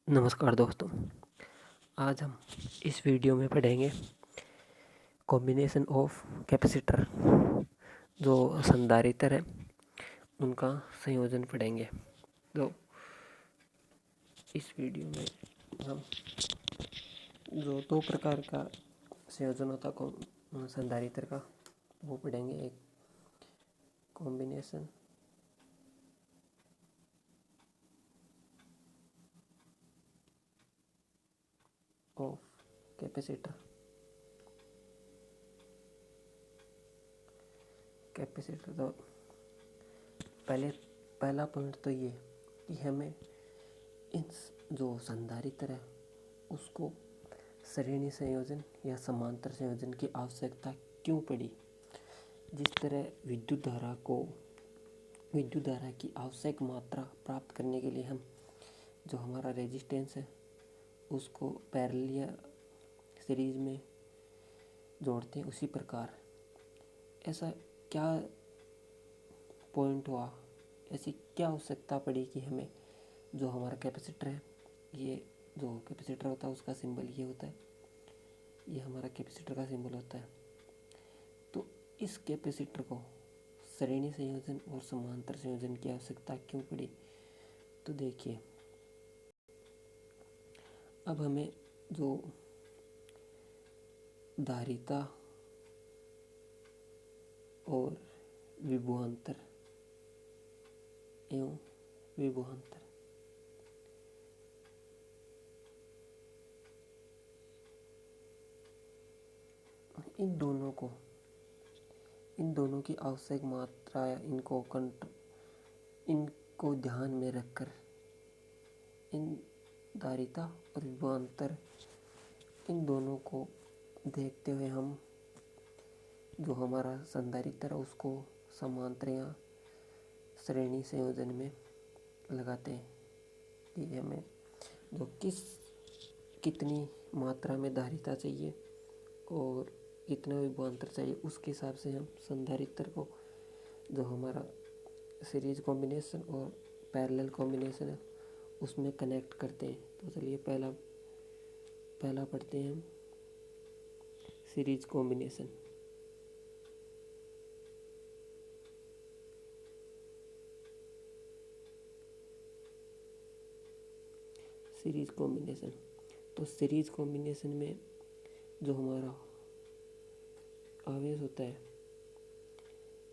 नमस्कार दोस्तों। आज हम इस वीडियो में पढ़ेंगे कॉम्बिनेशन ऑफ कैपेसिटर। जो संधारित्र है उनका संयोजन पढ़ेंगे। तो इस वीडियो में हम जो दो प्रकार का संयोजन होता है संधारित्र का वो पढ़ेंगे। एक कॉम्बिनेशन ऑफ कैपेसिटर तो पहला पॉइंट तो ये कि हमें इन जो संधारित्र है उसको श्रेणी संयोजन या समांतर संयोजन की आवश्यकता क्यों पड़ी। जिस तरह विद्युत धारा की आवश्यक मात्रा प्राप्त करने के लिए हम जो हमारा रेजिस्टेंस है उसको पैरेलल या सीरीज में जोड़ते हैं, उसी प्रकार ऐसा क्या पॉइंट हुआ, ऐसी क्या आवश्यकता पड़ी कि हमें जो हमारा कैपेसिटर है, ये जो कैपेसिटर होता है उसका सिंबल ये होता है, ये हमारा कैपेसिटर का सिंबल होता है। तो इस कैपेसिटर को श्रेणी संयोजन और समांतर संयोजन की आवश्यकता क्यों पड़ी। तो देखिए, अब हमें जो धारिता और विभवांतर एवं विभवांतर इन दोनों की आवश्यक मात्रा या इनको ध्यान में रखकर इन धारिता और विभवांतर इन दोनों को देखते हुए हम जो हमारा संधारित्र है उसको समांतर या श्रेणी संयोजन में लगाते हैं कि हमें जो कितनी मात्रा में धारिता चाहिए और कितना विभवांतर चाहिए, उसके हिसाब से हम संधारित्र को जो हमारा सीरीज कॉम्बिनेशन और पैरेलल कॉम्बिनेशन है उसमें कनेक्ट करते हैं। तो चलिए पहला पढ़ते हैं हम सीरीज कॉम्बिनेशन। तो सीरीज कॉम्बिनेशन में जो हमारा आवेश होता है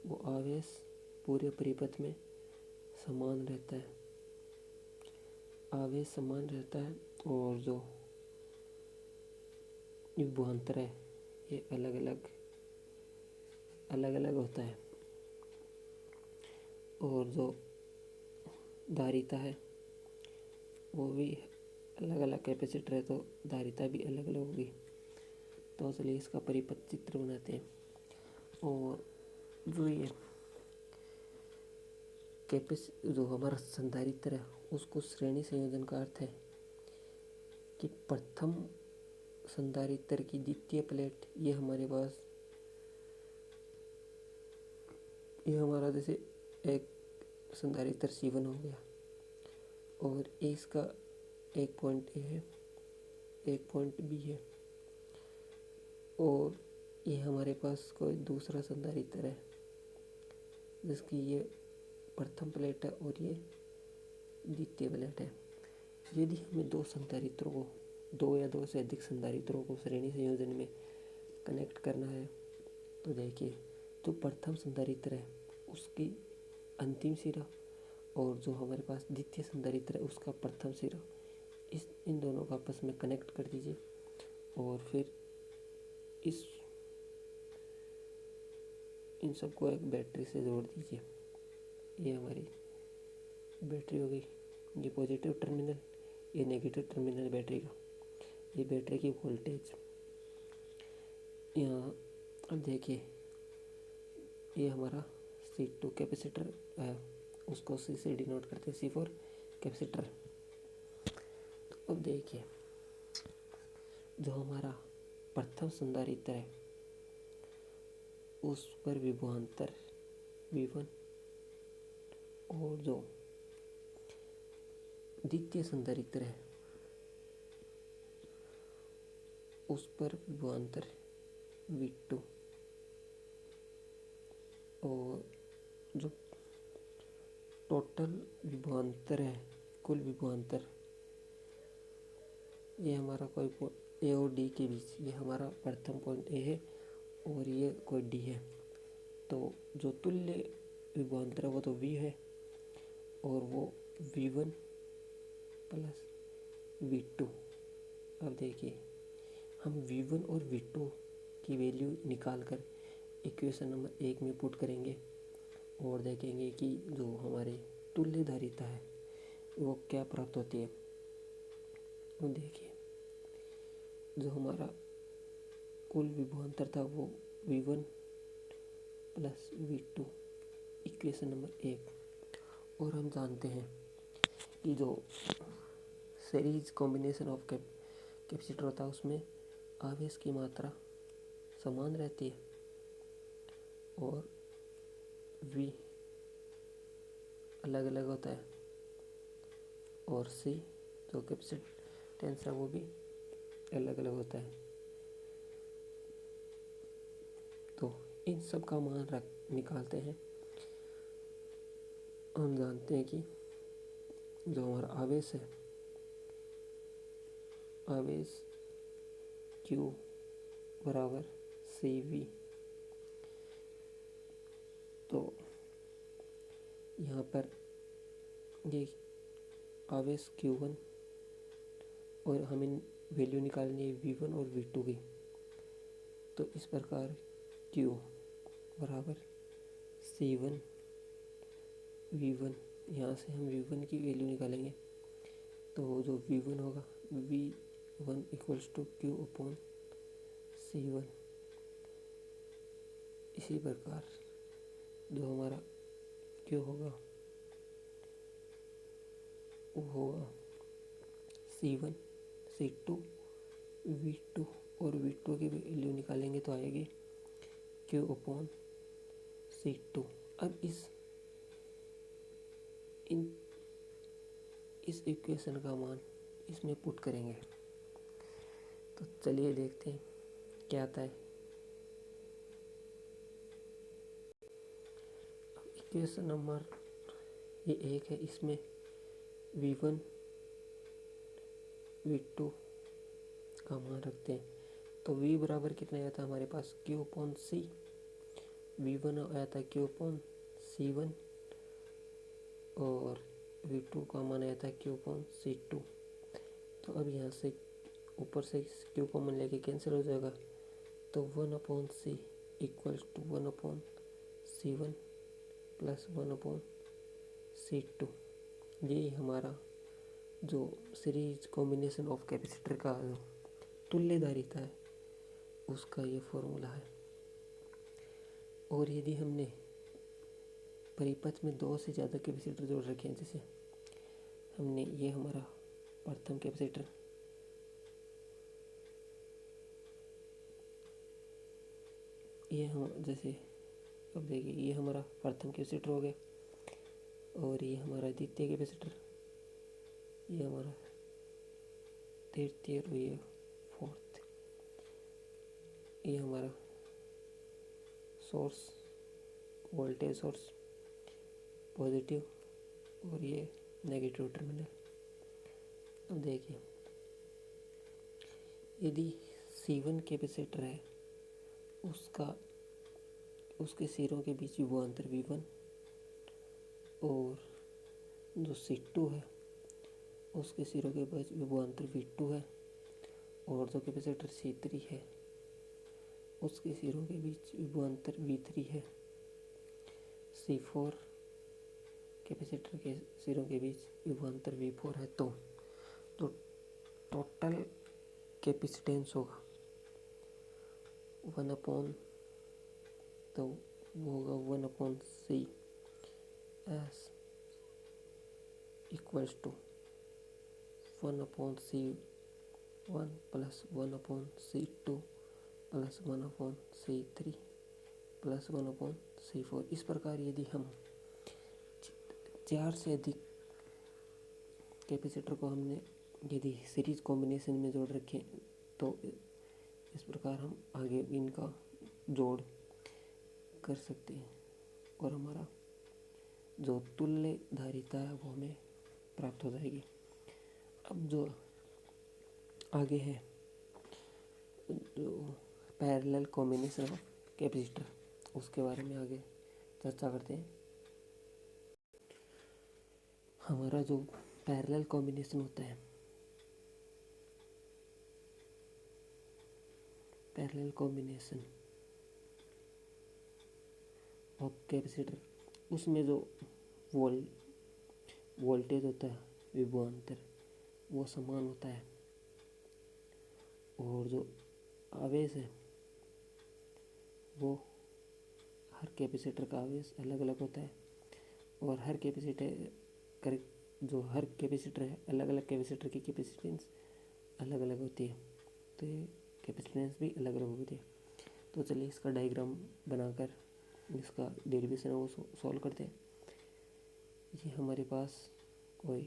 वो आवेश पूरे परिपथ में समान रहता है, आवेश समान रहता है। और जो विभवांतर है ये अलग अलग होता है। और जो धारिता है वो भी अलग अलग कैपेसिटर है, तो धारिता भी अलग अलग होगी। तो चलिए इसका परिपथ चित्र बनाते हैं। और जो ये जो हमारा संधारित्र है उसको श्रेणी संयोजन का अर्थ है कि प्रथम संधारित्र की द्वितीय प्लेट ये हमारे पास, ये हमारा जैसे एक संधारित्र C1 हो गया और इसका एक पॉइंट ए है, एक पॉइंट बी है, और ये हमारे पास कोई दूसरा संधारित्र है जिसकी ये प्रथम प्लेट है और ये द्वितीय प्लेट है। यदि हमें दो या दो से अधिक संधारित्रों को श्रेणी संयोजन में कनेक्ट करना है तो देखिए, जो प्रथम संधारित्र है उसकी अंतिम सिरा और जो हमारे पास द्वितीय संधारित्र है उसका प्रथम सिरा, इन दोनों को आपस में कनेक्ट कर दीजिए और फिर इन सबको एक बैटरी से जोड़ दीजिए। ये हमारी बैटरी हो गई, ये पॉजिटिव टर्मिनल, ये नेगेटिव टर्मिनल बैटरी का, ये बैटरी की वोल्टेज। यहाँ अब देखिए, ये हमारा C2 कैपेसिटर है, उसको C से डिनोट करते हैं, C4 कैपेसिटर। तो अब देखिए, जो हमारा प्रथम संधारित्र है उस पर विभवांतर V1 और जो द्वितीय संधारित्र है उस पर विभवांतर V2 और जो टोटल विभवांतर है, कुल विभवांतर, ये हमारा कोई ए और डी के बीच, ये हमारा प्रथम पॉइंट ए है और ये कोई डी है। तो जो तुल्य विभवांतर है वो तो V है और वो V1 प्लस V2। अब देखिए हम V1 और V2 की वैल्यू निकाल कर इक्वेशन नंबर 1 में पुट करेंगे और देखेंगे कि जो हमारे तुल्य धारिता है वो क्या प्राप्त होती है। वो देखिए जो हमारा कुल विभवांतर था वो V1 plus V2, equation number 1। और हम जानते हैं कि जो सीरीज कॉम्बिनेशन ऑफ कैपेसिटर होता है उसमें आवेश की मात्रा समान रहती है और V अलग अलग होता है और C जो कैपेसिटेंस है वो भी अलग अलग होता है। तो इन सब का मान निकालते हैं। हम जानते हैं कि जो हमारा आवेश है, आवेश Q बराबर CV। तो यहाँ पर ये आवेश Q1 और हमें वैल्यू निकालनी है V1 और V2 की। तो इस प्रकार Q बराबर C1 V1, यहाँ से हम V1 की वैल्यू निकालेंगे तो जो V1 होगा V1 equals to Q upon C1। इसी प्रकार जो हमारा Q होगा वो होगा C1 C2 V2 और V2 की वैल्यू निकालेंगे तो आएगी Q अपॉन C2। अब इस इक्वेशन का मान इसमें पुट करेंगे तो चलिए देखते हैं क्या आता है। इक्वेशन नंबर ये 1 है, इसमें V1 V2 का मान रखते हैं तो V बराबर कितना आया था हमारे पास Q अपॉन C। V1 आया था Q अपॉन C1 और V2 का मान आया था Q अपॉन C2। तो अब यहाँ से ऊपर से Q कॉमन लेके कैंसिल हो जाएगा तो 1 upon C equals to 1 upon C1 plus 1 upon C2। यही हमारा जो सीरीज कॉम्बिनेशन ऑफ कैपेसिटर का जो तुल्य धारिता है उसका ये फॉर्मूला है। और यदि हमने परिपथ में 2 से ज़्यादा कैपेसिटर जोड़ रखे हैं, जैसे हमने ये हमारा प्रथम कैपेसिटर, ये हम जैसे अब देखिए ये हमारा प्रथम कैपेसिटर हो गया और ये हमारा द्वितीय कैपेसिटर, ये हमारा तृतीय और ये फोर्थ, ये हमारा सोर्स वोल्टेज सोर्स पॉजिटिव और ये नेगेटिव टर्मिनल। अब देखिए यदि C1 कैपेसिटर है उसके सिरों के बीच विभवांतर V1 और जो C2 है उसके सिरों के बीच विभवांतर V2 है और जो कैपेसिटर C3 है उसके सिरों के बीच विभवांतर V3 है। C4 कैपेसिटर के सिरों के बीच विभवांतर V4 है। तो टोटल कैपेसिटेंस होगा 1 अपॉन, तो वो होगा 1 upon C S equals to 1 upon C1 plus 1 upon C2 plus 1 upon C3 plus 1 upon C4। इस प्रकार यदि हम 4 से अधिक कैपेसिटर को हमने यदि सीरीज कॉम्बिनेशन में जोड़ रखें तो इस प्रकार हम आगे इनका जोड़ कर सकते हैं और हमारा जो तुल्य धारिता है वो हमें प्राप्त हो जाएगी। अब जो आगे है जो पैरेलल कॉम्बिनेशन ऑफ कैपेसिटर, उसके बारे में आगे चर्चा करते हैं। हमारा जो पैरेलल कॉम्बिनेशन होता है, पैरेलल कॉम्बिनेशन ऑफ कैपेसिटर, उसमें जो वोल्टेज होता है विभवांतर वो समान होता है और जो आवेश है वो हर कैपेसिटर का आवेश अलग अलग होता है और हर कैपेसिटर है अलग अलग कैपेसिटर की कैपेसिटेंस अलग अलग होती है, तो ये कैपेसिटेंस भी अलग अलग होती है। तो चलिए इसका डायग्राम बनाकर इसका डेरिवेशन है वो सॉल्व करते हैं। ये हमारे पास कोई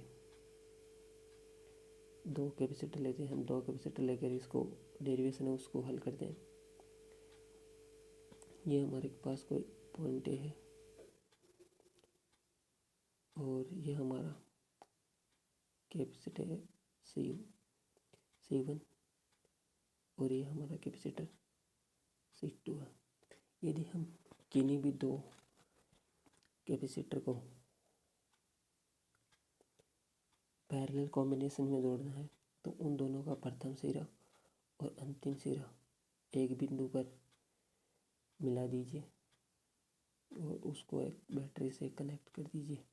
दो कैपेसिटर लेते हैं, हम दो कैपेसिटर लेकर इसको डेरिवेशन है उसको हल करते हैं। ये हमारे पास कोई पॉइंट है और ये हमारा कैपेसिटर है C1 और ये हमारा कैपेसिटर C2 है। यदि हम किन्हीं भी दो कैपेसिटर को पैरेलल कॉम्बिनेशन में जोड़ना है तो उन दोनों का प्रथम सिरा और अंतिम सिरा एक बिंदु पर मिला दीजिए और उसको एक बैटरी से कनेक्ट कर दीजिए।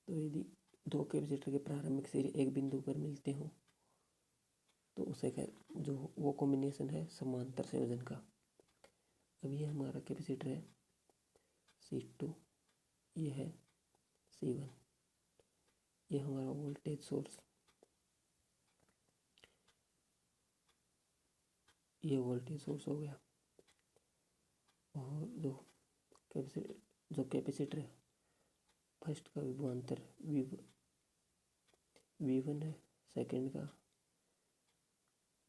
तो यदि दो कैपेसिटर के प्रारंभिक सिरे एक बिंदु पर मिलते हों तो उसे जो वो कॉम्बिनेशन है समांतर संयोजन का। अब ये हमारा कैपेसिटर है C2, ये है C1, ये हमारा वोल्टेज सोर्स, ये वोल्टेज सोर्स हो गया और जो कैपेसिटर है फर्स्ट का विभवांतर V1 है, सेकंड का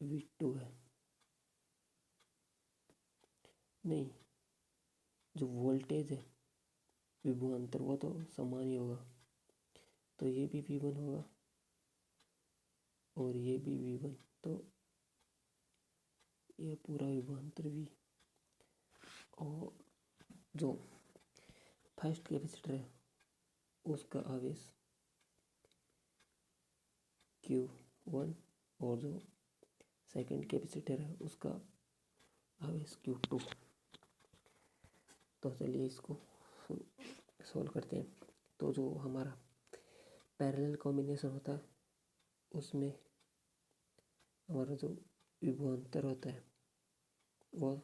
V2 है। नहीं, जो वोल्टेज है विभवांतर वो तो समान ही होगा, तो ये भी V1 होगा और ये भी V1, तो ये पूरा विभवांतर V। और जो फर्स्ट कैपेसिटर है उसका आवेश Q1 और जो सेकंड कैपेसिटर है उसका आवेश Q2। तो चलिए इसको सॉल्व करते हैं। तो जो हमारा पैरेलल कॉम्बिनेशन होता है उसमें हमारा जो विभवांतर होता है वो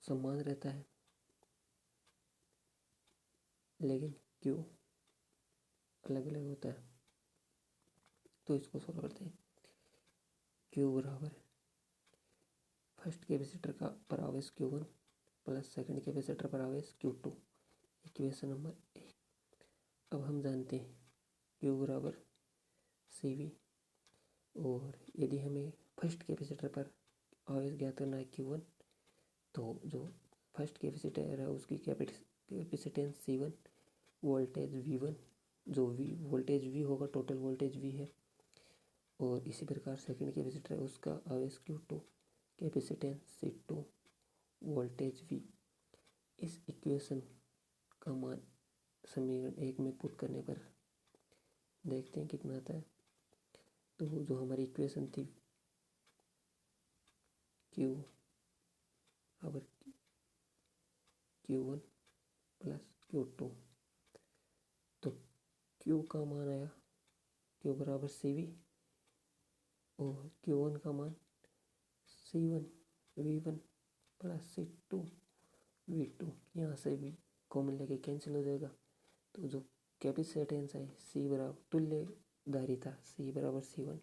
समान रहता है, लेकिन Q अलग अलग होता है। तो इसको सॉल्व करते हैं। Q बराबर फर्स्ट कैपेसिटर का पर आवेश Q1 प्लस सेकंड कैपेसिटर पर आवेश Q2, इक्वेशन नंबर 1। अब हम जानते हैं Q बराबर CV और यदि हमें फर्स्ट कैपेसिटर पर आवेश ज्ञात करना है Q1, तो जो फर्स्ट कैपेसिटर है उसकी कैपेसिटेंस C1, वोल्टेज V1, जो वोल्टेज V होगा, टोटल वोल्टेज V है, और इसी प्रकार सेकंड कैपेसिटर है उसका आवेश Q2, capacitance C2, voltage V। इस इक्वेशन का मान समीकरण 1 में पुट करने पर देखते हैं कितना आता है। तो जो हमारी इक्वेशन थी Q बराबर Q1 प्लस Q2, तो Q का मान आया Q बराबर CV और Q1 का मान C1 V1 plus C2 V2। यहाँ से भी कॉमन लेके कैंसिल हो जाएगा। तो जो कैपेसिटेंस है C बराबर तुल्य धारिता C बराबर C1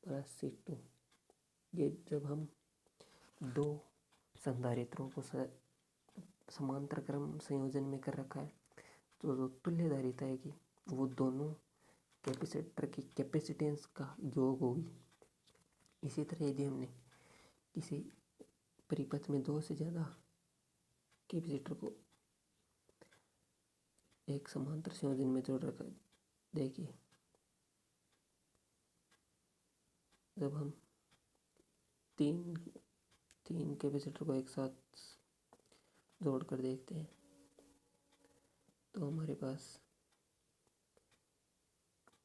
प्लस C2। ये जब हम दो संधारित्रों को समांतर क्रम संयोजन में कर रखा है तो जो तुल्य धारिता है कि वो दोनों कैपेसिटर की कैपेसिटेंस का योग होगी। इसी तरह यदि हमने किसी परिपथ में दो से ज़्यादा कैपेसिटर को एक समांतर संयोजन में जोड़ रखा, देखिए जब हम तीन कैपेसिटर को एक साथ जोड़कर देखते हैं तो हमारे पास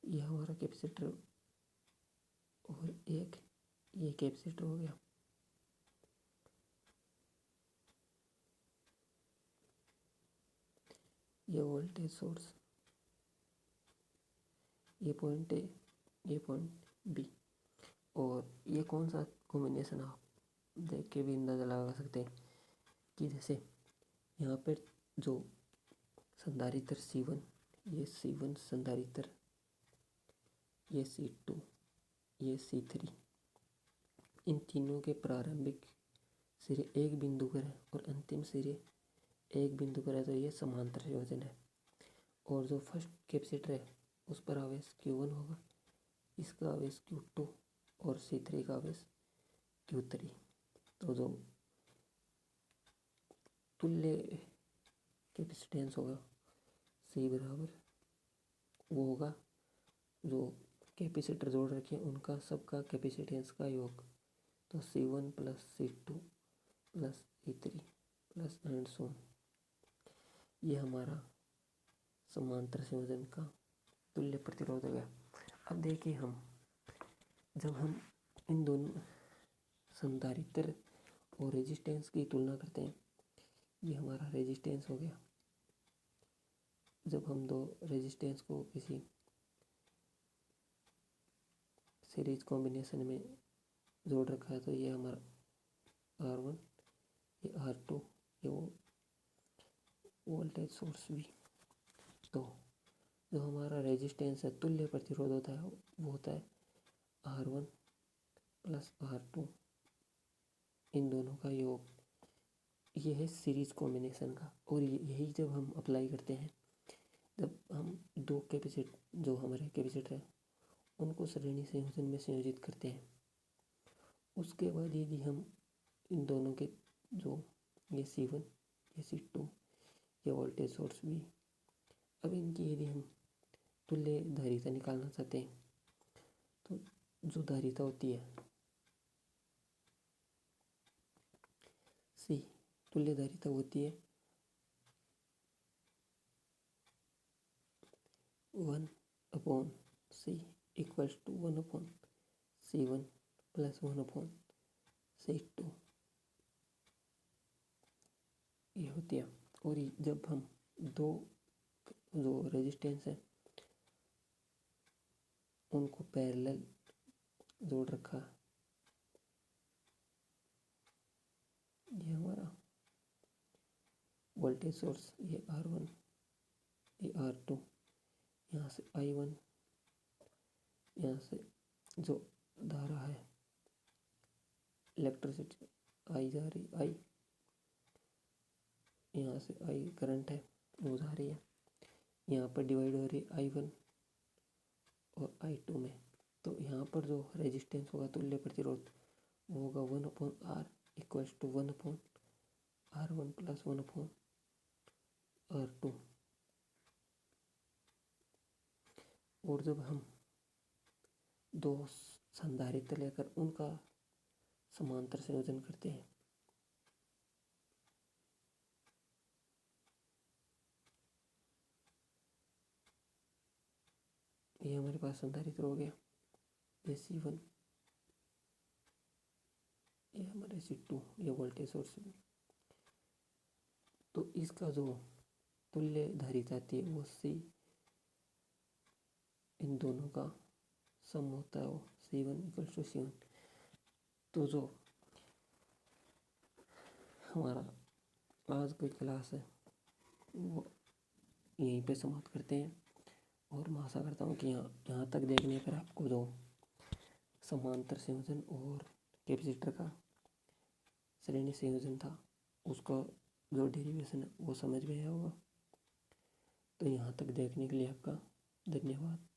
यह हमारा कैपेसिटर और एक ये कैपेसिटर हो गया। ये वोल्टेज सोर्स, ये पॉइंट ए, ये पॉइंट बी, और ये कौन सा कॉम्बिनेशन आप देख के भी अंदाज़ा लगा सकते हैं कि जैसे यहाँ पर जो संधारित्र C1, ये C1 संधारित्र, ये C2, ये C3, इन तीनों के प्रारंभिक सिरे एक बिंदु पर है और अंतिम सिरे एक बिंदु पर है, तो ये समांतर संयोजन है। और जो फर्स्ट कैपेसिटर है उस पर आवेश Q1 होगा, इसका आवेश Q2 और C3 का आवेश Q3। तो जो तुल्य कैपेसिटेंस होगा C बराबर वो होगा जो कैपेसिटर जोड़ रखे हैं उनका सबका कैपेसिटेंस का योग। तो C1 plus C2 plus C3 plus and so on, ये हमारा समांतर संयोजन का तुल्य प्रतिरोध हो गया। अब देखिए जब हम इन दोनों संधारित्र और रेजिस्टेंस की तुलना करते हैं, ये हमारा रेजिस्टेंस हो गया। जब हम दो रेजिस्टेंस को किसी सीरीज कॉम्बिनेशन में जोड़ रखा है तो ये हमारा R1, ये R2, ये वोल्टेज सोर्स भी। तो जो हमारा रेजिस्टेंस है, तुल्य प्रतिरोध होता है, वो होता है R1 प्लस R2, इन दोनों का योग। ये है सीरीज कॉम्बिनेशन का। और यही जब हम अप्लाई करते हैं, जब हम दो कैपेसिटर जो हमारे कैपेसिटर है उनको श्रेणी संयोजन में संयोजित करते हैं, उसके बाद यदि हम इन दोनों के जो ये C1, ये C2, ये वोल्टेज सोर्स भी, अब इनकी यदि हम तुल्य धारिता निकालना चाहते हैं तो जो धारिता होती है C, तुल्य धारिता होती है 1/C equals to 1/C1 plus 1/C2, ये होती है। और जब हम दो जो रेजिस्टेंस है उनको पैरेलल जोड़ रखा, ये हमारा वोल्टेज सोर्स, ये R1, ये R2, यहाँ से I1, यहाँ से जो धारा है इलेक्ट्रिसिटी आई जा रही, I यहाँ से I करंट है वो जा रही है, यहाँ पर डिवाइड हो रही है I1 और I2 में। तो यहाँ पर जो रेजिस्टेंस होगा तुल्य प्रतिरोध वो होगा 1/R equals to 1/R1 plus 1/R2। और जब हम दो संधारित्र लेकर उनका समांतर संयोजन करते हैं, ये हमारे पास संधारित्र हो गया, ये C1, ये हमारे C2, ये वोल्टेज सोर्स भी। तो इसका जो तुल्य धारिता आती है वो C, इन दोनों का सम होता है वो C1 इक्वल्स टू C1। तो जो हमारा आज की क्लास है वो यहीं पे समाप्त करते हैं। और मैं आशा करता हूँ कि यहाँ तक देखने पर आपको जो समांतर संयोजन और कैपेसिटर का श्रेणी संयोजन था उसका जो डेरिवेशन है वो समझ में आया होगा। तो यहाँ तक देखने के लिए आपका धन्यवाद।